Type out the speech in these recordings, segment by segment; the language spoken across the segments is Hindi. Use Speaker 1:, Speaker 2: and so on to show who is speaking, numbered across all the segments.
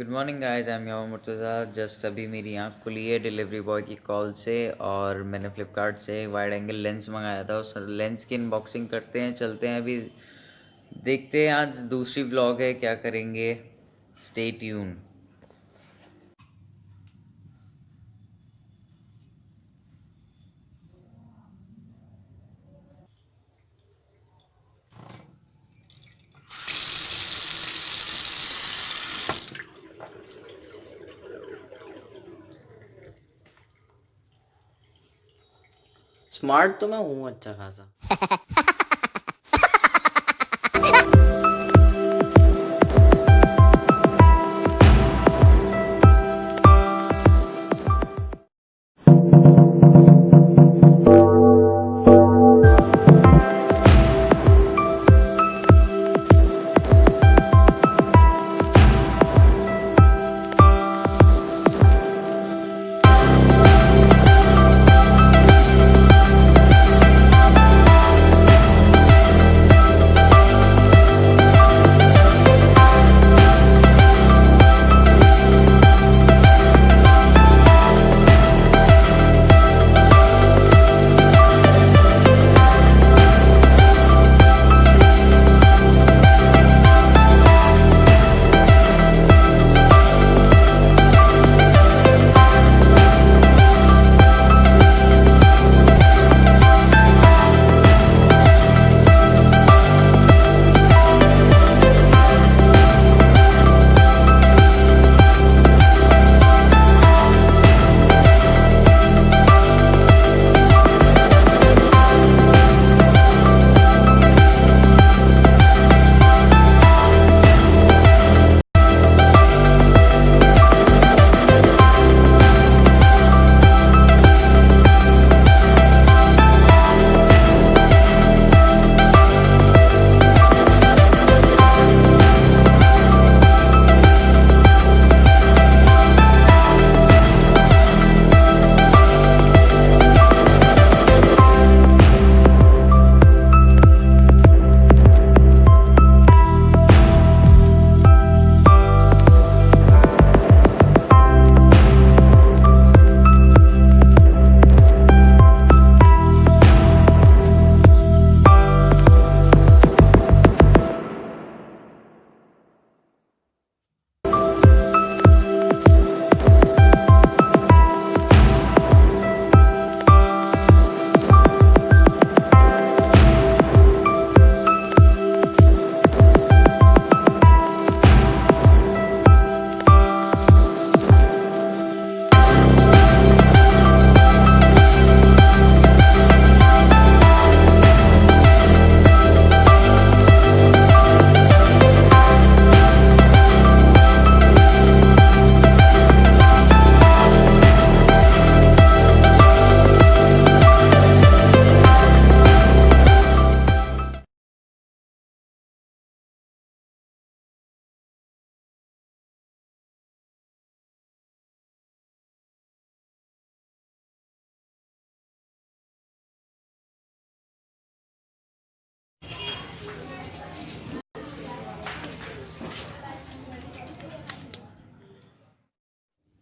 Speaker 1: Good morning guys, I am your Murtaza. Just अभी मेरी आँख खुली है डिलीवरी बॉय की कॉल से, और मैंने फ़्लिपकार्ट से वाइड एंगल लेंस मंगाया था। उस लेंस की अनबॉक्सिंग करते हैं, चलते हैं अभी। देखते हैं, आज दूसरी व्लॉग है, क्या करेंगे। Stay tune.
Speaker 2: स्मार्ट तो मैं हूँ अच्छा खासा।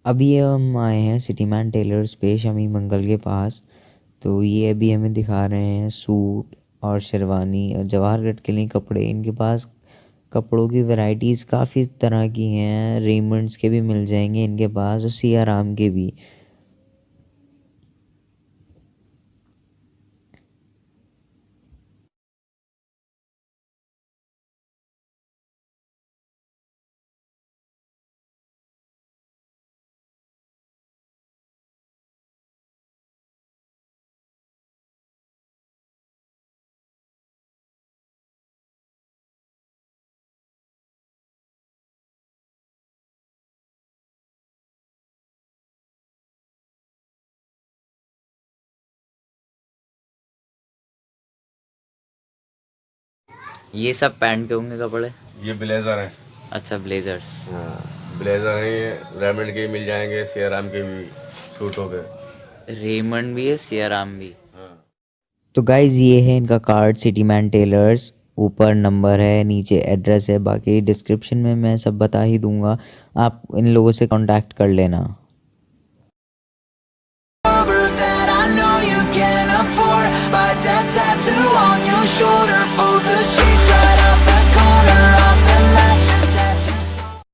Speaker 3: अभी हम आए हैं सिटीमैन टेलर्स पे शमी मंगल के पास। तो ये अभी हमें दिखा रहे हैं सूट और शेरवानी और जवाहर के लिए कपड़े। इनके पास कपड़ों की वैरायटीज़ काफ़ी तरह की हैं। रेमंड्स के भी मिल जाएंगे इनके पास और सिया राम के भी।
Speaker 1: ये सब पैंट के होंगे कपड़े।
Speaker 4: ये ब्लेज़र है।
Speaker 1: अच्छा, ब्लेजर्स।
Speaker 4: हाँ, ब्लेज़र है ये। रेमंड के मिल जाएंगे, सियाराम के भी सूट हो गए।
Speaker 1: रेमंड भी है, सिया राम भी।
Speaker 4: हाँ।
Speaker 3: तो गाइज़ ये है इनका कार्ड सिटीमैन टेलर्स। ऊपर नंबर है, नीचे एड्रेस है, बाकी डिस्क्रिप्शन में मैं सब बता ही दूंगा, आप इन लोगों से कांटेक्ट कर लेना।
Speaker 5: That I know you can afford. By that tattoo on your shoulder for the